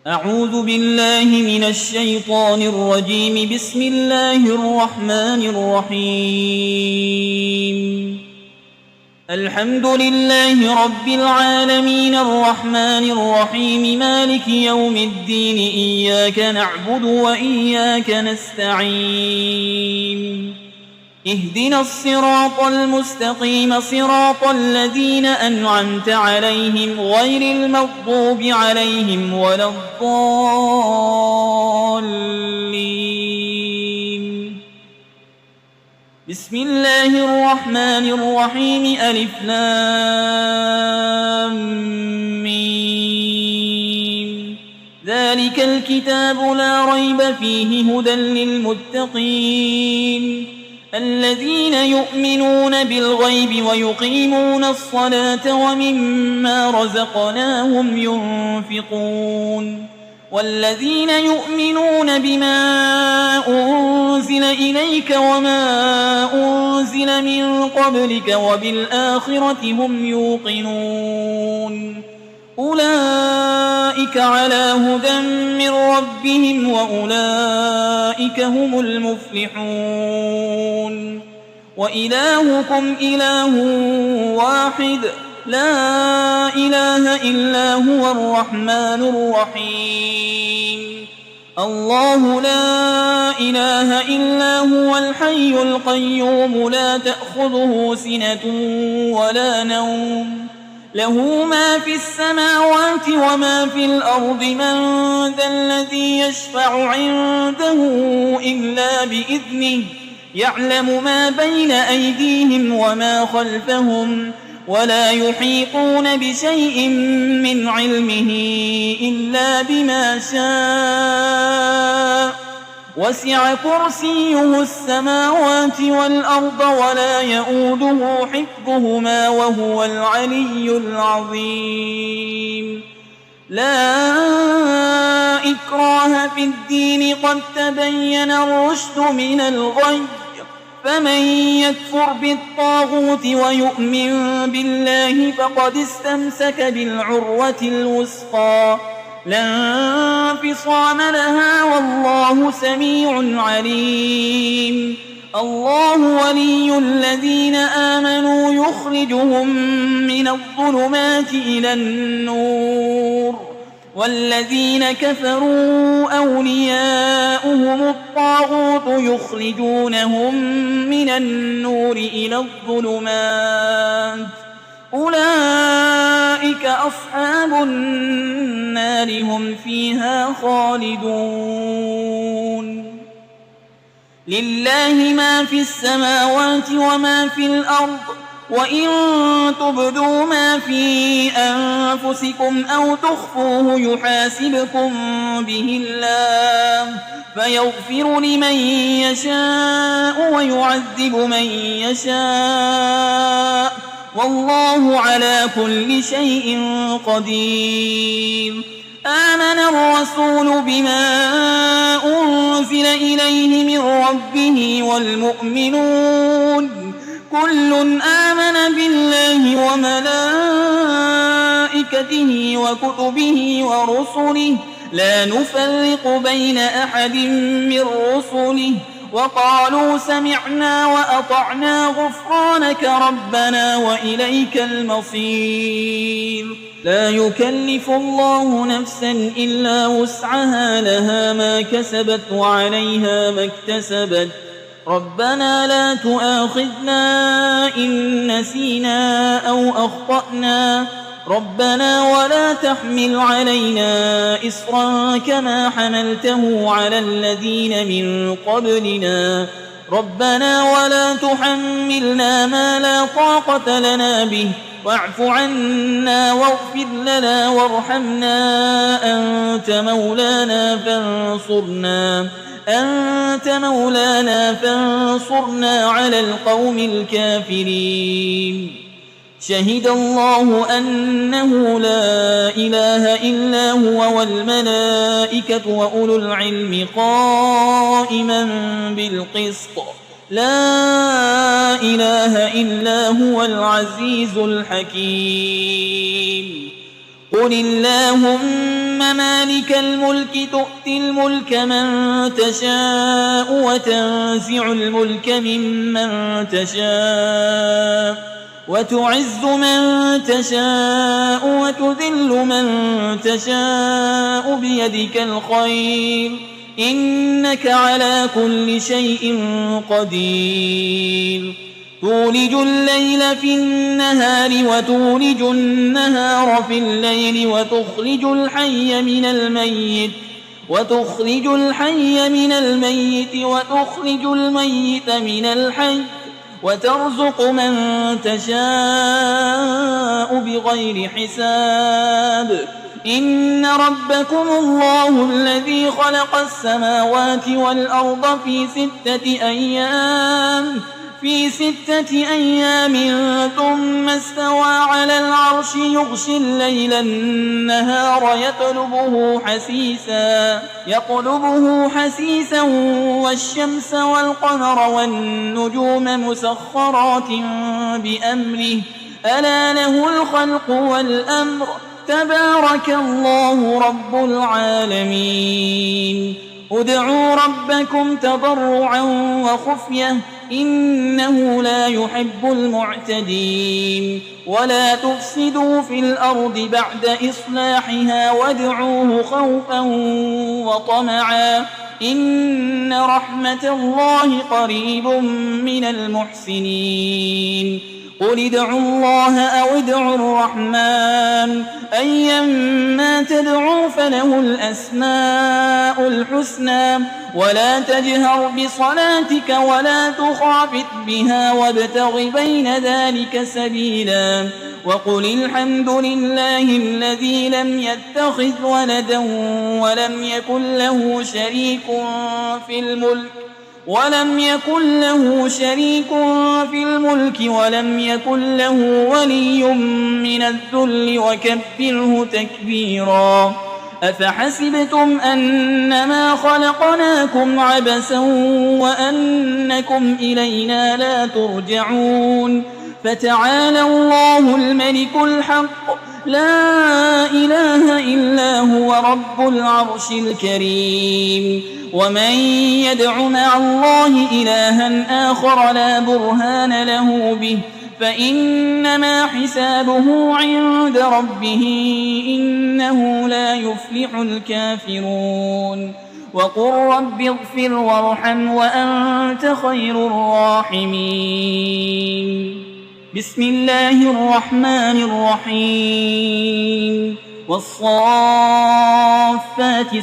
أعوذ بالله من الشيطان الرجيم. بسم الله الرحمن الرحيم. الحمد لله رب العالمين الرحمن الرحيم مالك يوم الدين. إياك نعبد وإياك نستعين. اهدنا الصراط المستقيم صراط الذين أنعمت عليهم غير المغضوب عليهم ولا الضالين. بسم الله الرحمن الرحيم. ألف لام ميم. ذلك الكتاب لا ريب فيه هدى للمتقين الذين يؤمنون بالغيب ويقيمون الصلاة ومما رزقناهم ينفقون والذين يؤمنون بما أنزل إليك وما أنزل من قبلك وبالآخرة هم يوقنون أولئك على هدى من ربهم وأولئك هم المفلحون. وإلهكم إله واحد لا إله إلا هو الرحمن الرحيم. الله لا إله إلا هو الحي القيوم لا تأخذه سنة ولا نوم له ما في السماوات وما في الأرض. من ذا الذي يشفع عنده إلا بإذنه يعلم ما بين أيديهم وما خلفهم ولا يحيطون بشيء من علمه إلا بما شاء. وسع كرسيه السماوات والأرض ولا يؤوده حفظهما وهو العلي العظيم. لا إكراه في الدين قد تبين الرشد من الغي. فمن يكفر بالطاغوت ويؤمن بالله فقد استمسك بالعروة الوثقى لا انفصام لها والله سميع عليم. الله ولي الذين آمنوا يخرجهم من الظلمات إلى النور والذين كفروا أولياؤهم الطاغوت يخرجونهم من النور إلى الظلمات أولئك أصحاب النار هم فيها خالدون. لله ما في السماوات وما في الأرض وإن تبدوا ما في أنفسكم أو تخفوه يحاسبكم به الله فيغفر لمن يشاء ويعذب من يشاء والله على كل شيء قدير. آمن الرسول بما أنزل إليه من ربه والمؤمنون كل آمن بالله وملائكته وكتبه ورسله لا نفرق بين أحد من رسله وقالوا سمعنا وأطعنا غفرانك ربنا وإليك المصير. لا يكلف الله نفسا إلا وسعها لها ما كسبت وعليها ما اكتسبت. ربنا لا تؤاخذنا إن نسينا أو أخطأنا ربنا ولا تحمل علينا إصرا كما حملته على الذين من قبلنا ربنا ولا تحملنا ما لا طاقة لنا به واعف عنا واغفر لنا وارحمنا أنت مولانا فانصرنا على القوم الكافرين. شهد الله أنه لا إله إلا هو والملائكة وأولو العلم قائما بالقسط لا إله إلا هو العزيز الحكيم. قل اللهم مالك الملك تؤتي الملك من تشاء وتنزع الملك ممن تشاء وتعز من تشاء وتذل من تشاء بيدك الخير إنك على كل شيء قدير تولج الليل في النهار وتولج النهار في الليل وتخرج الحي من الميت وتخرج الميت من الحي وترزق من تشاء بغير حساب إن ربكم الله الذي خلق السماوات والأرض في 6 أيام ثم استوى على العرش يغشي الليل النهار يطلبه حسيسا والشمس والقمر والنجوم مسخرات بأمره ألا له الخلق والأمر تبارك الله رب العالمين ادعوا ربكم تضرعا وخفية إنه لا يحب المعتدين ولا تفسدوا في الأرض بعد إصلاحها وادعوه خوفا وطمعا إن رحمة الله قريب من المحسنين قل ادعوا الله أو ادعوا الرحمن أيما تدعوا فله الأسماء الحسنى ولا تجهر بصلاتك ولا تخافت بها وابتغ بين ذلك سبيلا وقل الحمد لله الذي لم يتخذ ولدا ولم يكن له شريك في الملك ولم يكن له ولي من الذل وكبره تكبيرا أفحسبتم أنما خلقناكم عبثا وأنكم إلينا لا ترجعون فتعالى الله الملك الحق لا إله إلا هو رب العرش الكريم ومن يدع مع الله إلها آخر لا برهان له به فإنما حسابه عند ربه إنه لا يفلح الكافرون وقل رب اغفر وارحم وأنت خير الراحمين بسم الله الرحمن الرحيم والصافات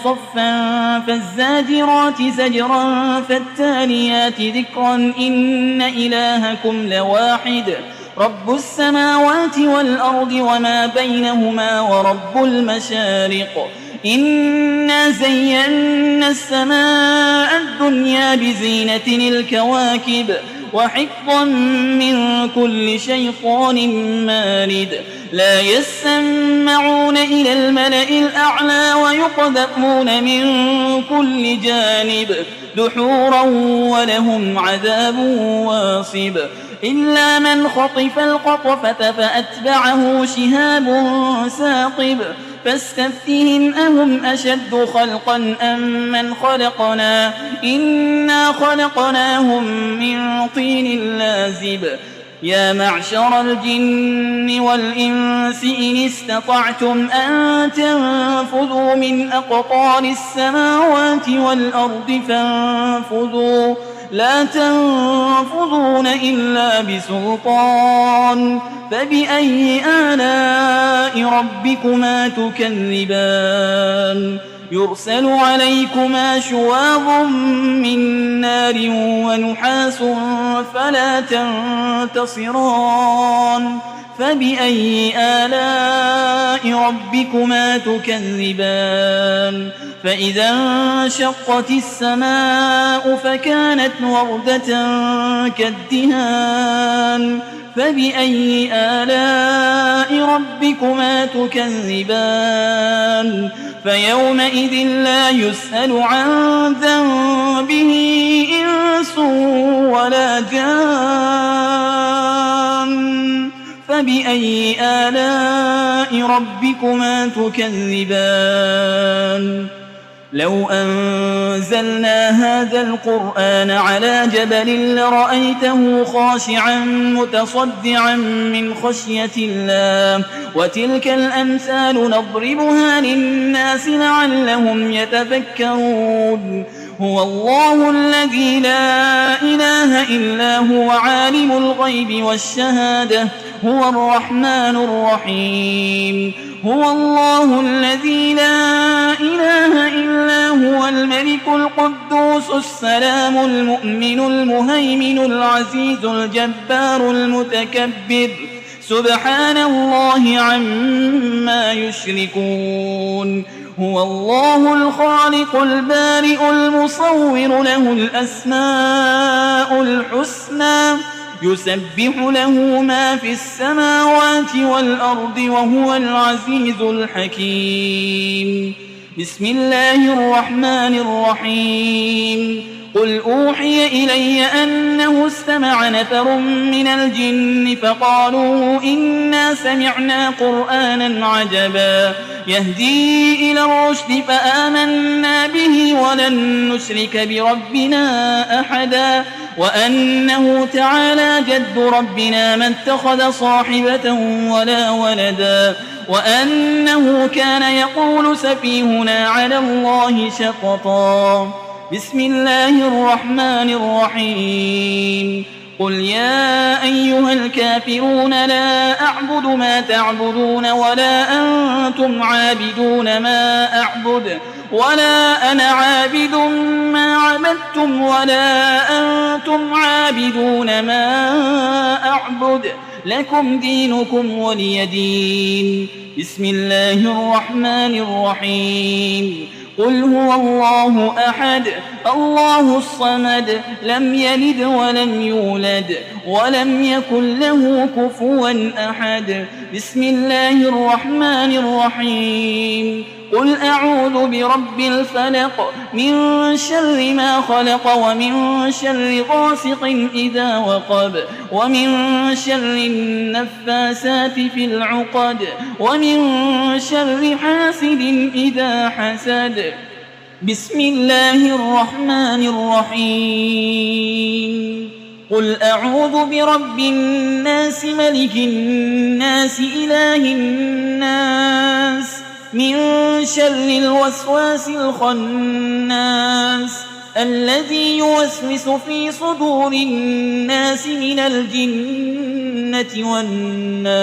صفا فالزاجرات زجرا فالتاليات ذكرا إن إلهكم لواحد رب السماوات والأرض وما بينهما ورب المشارق إنا زينا السماء الدنيا بزينة الكواكب وحفظا من كل شيطان مارد لا يسمعون إلى الملأ الأعلى ويقذفون من كل جانب دحورا ولهم عذاب واصب إلا من خطف الخطفة فأتبعه شهاب ثاقب فاستفتهم أهم أشد خلقا أم من خلقنا إنا خلقناهم من طين لازب يا معشر الجن والإنس إن استطعتم أن تنفذوا من أقطار السماوات والأرض فانفذوا لا تنفذون إلا بسلطان فبأي آلاء ربكما تكذبان يرسل عليكما شواظ من نار ونحاس فلا تنتصران فبأي آلاء ربكما تكذبان فإذا انشقت السماء فكانت وردة كالدهان فبأي آلاء ربكما تكذبان فيومئذ لا يسأل عن ذنبه إنس ولا جان فبأي آلاء ربكما تكذبان لو أنزلنا هذا القرآن على جبل لرأيته خاشعا متصدعا من خشية الله وتلك الأمثال نضربها للناس لعلهم يتفكرون هو الله الذي لا إله إلا هو عالم الغيب والشهادة هو الرحمن الرحيم هو الله الذي لا إله إلا هو الملك القدوس السلام المؤمن المهيمن العزيز الجبار المتكبر سبحان الله عما يشركون هو الله الخالق البارئ المصور له الأسماء الحسنى يسبح له ما في السماوات والأرض وهو العزيز الحكيم بسم الله الرحمن الرحيم قل أوحي إلي أنه استمع نفر من الجن فقالوا إنا سمعنا قرآنا عجبا يهدي إلى الرشد فآمنا به ولن نشرك بربنا أحدا وأنه تعالى جد ربنا ما اتخذ صاحبة ولا ولدا وأنه كان يقول سفيهنا على الله شططا بسم الله الرحمن الرحيم قل يا أيها الكافرون لا أعبد ما تعبدون ولا أنتم عابدون ما أعبد ولا أنا عابد ما عبدتم ولا أنتم عابدون ما أعبد لكم دينكم ولي دين بسم الله الرحمن الرحيم قل هو الله أحد الله الصمد لم يلد ولم يولد ولم يكن له كفوا أحد بسم الله الرحمن الرحيم قل أعوذ برب الفلق من شر ما خلق ومن شر غاسق إذا وقب ومن شر النفاسات في العقد ومن شر حاسد إذا حسد بسم الله الرحمن الرحيم قل أعوذ برب الناس ملك الناس إله الناس من شر الوسواس الخناس الذي يوسوس في صدور الناس من الجنة والناس